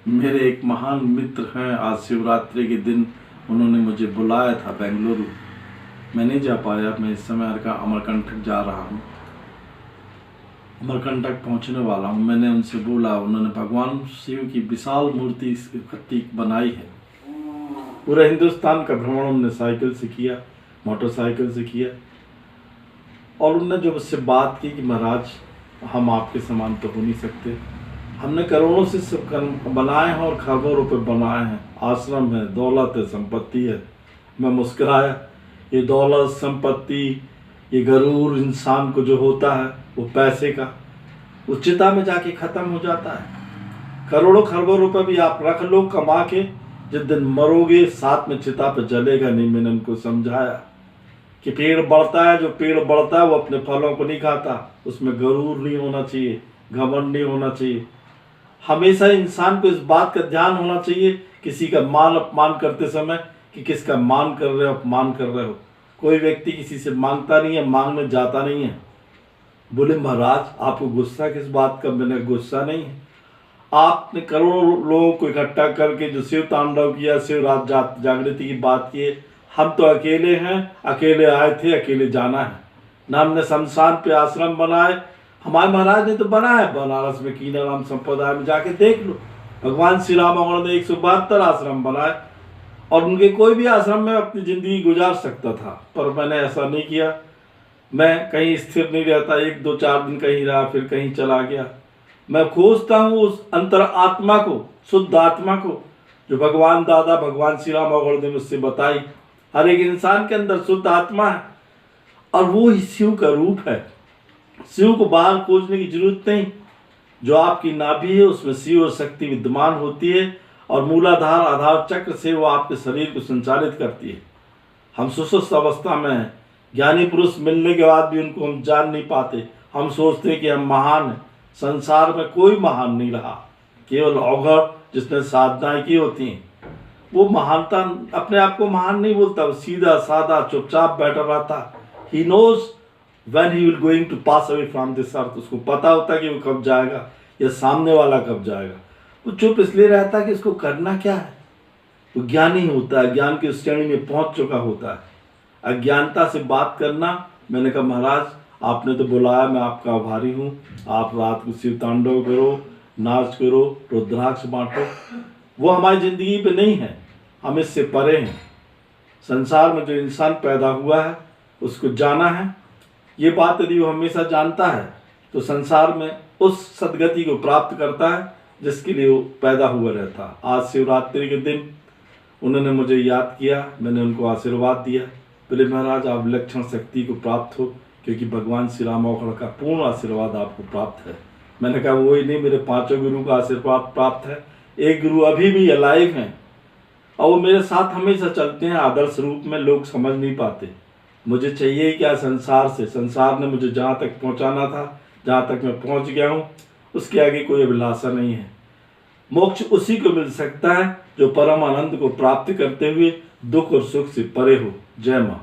मेरे एक महान मित्र हैं, आज शिवरात्रि के दिन उन्होंने मुझे बुलाया था बेंगलुरु। मैं नहीं जा पाया। मैं इस समय अमरकंटक जा रहा हूँ, अमरकंटक पहुँचने वाला हूँ। मैंने उनसे बोला, उन्होंने भगवान शिव की विशाल मूर्ति प्रतीक बनाई है। पूरे हिंदुस्तान का भ्रमण उन्होंने साइकिल से किया, मोटरसाइकिल से किया, और उन्होंने जो मुझसे बात की कि महाराज हम आपके समान तो हो नहीं सकते, हमने करोड़ों से सब कर्म बनाए हैं और खरबों रुपए बनाए हैं, आश्रम है, दौलत है, संपत्ति है। मैं मुस्कुराया। ये दौलत, संपत्ति, ये गरूर इंसान को जो होता है वो पैसे का उस चिता में जाके ख़त्म हो जाता है। करोड़ों खरबों रुपए भी आप रख लो कमा के, जिस दिन मरोगे साथ में चिता पे जलेगा नहीं। मैंने उनको समझाया कि पेड़ बढ़ता है, जो पेड़ बढ़ता है वो अपने फलों को नहीं खाता, उसमें गरूर नहीं होना चाहिए, घमंड नहीं होना चाहिए। हमेशा इंसान को इस बात का ध्यान होना चाहिए किसी का मान अपमान करते समय कि किसका मान कर रहे हो, अपमान कर रहे हो। कोई व्यक्ति किसी से मांगता नहीं है, मांगने जाता नहीं है। बोले महाराज आपको गुस्सा किस बात का? मैंने गुस्सा नहीं है। आपने करोड़ों लोगों को इकट्ठा करके जो शिव तांडव किया, शिव रात जागृति की बात की, हम तो अकेले हैं, अकेले आए थे, अकेले जाना है ना। हमने शमशान पे आश्रम बनाए, हमारे महाराज ने तो बनाया। बनारस में कीनाराम संप्रदाय में जाके देख लो, भगवान श्री राम ने 172 आश्रम बनाए और उनके कोई भी आश्रम में अपनी ज़िंदगी गुजार सकता था, पर मैंने ऐसा नहीं किया। मैं कहीं स्थिर नहीं रहता, 1-2-4 दिन कहीं रहा, फिर कहीं चला गया। मैं खोजता हूँ उस अंतर आत्मा को, शुद्ध आत्मा को, जो भगवान दादा भगवान श्री राम ने मुझसे बताई। हर एक इंसान के अंदर शुद्ध आत्मा है और वो ही शिव का रूप है। शिव को बाहर खोजने की जरूरत नहीं। जो आपकी नाभि है उसमें शिव और शक्ति विद्यमान होती है और मूलाधार आधार चक्र से वो आपके शरीर को संचालित करती है। हम सुसुप्त अवस्था में हैं, ज्ञानी पुरुष मिलने के बाद भी उनको हम जान नहीं पाते। हम सोचते हैं कि हम महान हैं। संसार में कोई महान नहीं रहा, केवल अवघड़ जिसने साधनाएं की होती हैं वो महानता अपने आप को महान नहीं बोलता। वो सीधा साधा चुपचाप बैठा रहता। He knows when he will going to pass away from this earth। उसको पता होता है कि वो कब जाएगा या सामने वाला कब जाएगा। वो चुप इसलिए रहता है कि इसको करना क्या है। वो ज्ञानी होता है, ज्ञान की श्रेणी में पहुंच चुका होता है। अज्ञानता से बात करना, मैंने कहा महाराज आपने तो बुलाया, मैं आपका आभारी हूँ। आप रात को शिव तांडव करो, नाच करो, रुद्राक्ष बांटो, वो हमारी ज़िंदगी पे नहीं है, हम इससे परे हैं। संसार में जो इंसान पैदा हुआ है उसको जाना है। ये बात यदि वो हमेशा जानता है तो संसार में उस सदगति को प्राप्त करता है जिसके लिए वो पैदा हुआ रहता है। आज शिवरात्रि के दिन उन्होंने मुझे याद किया, मैंने उनको आशीर्वाद दिया। बोले महाराज आप विलक्षण शक्ति को प्राप्त हो, क्योंकि भगवान श्री राम का पूर्ण आशीर्वाद आपको प्राप्त है। मैंने कहा वही नहीं, मेरे 5 गुरु का आशीर्वाद प्राप्त है। एक गुरु अभी भी अलाइव हैं और वो मेरे साथ हमेशा चलते हैं आदर्श रूप में। लोग समझ नहीं पाते। मुझे चाहिए क्या संसार से? संसार ने मुझे जहाँ तक पहुँचाना था, जहाँ तक मैं पहुँच गया हूँ, उसके आगे कोई अभिलाषा नहीं है। मोक्ष उसी को मिल सकता है जो परम आनंद को प्राप्त करते हुए दुख और सुख से परे हो। जय माँ।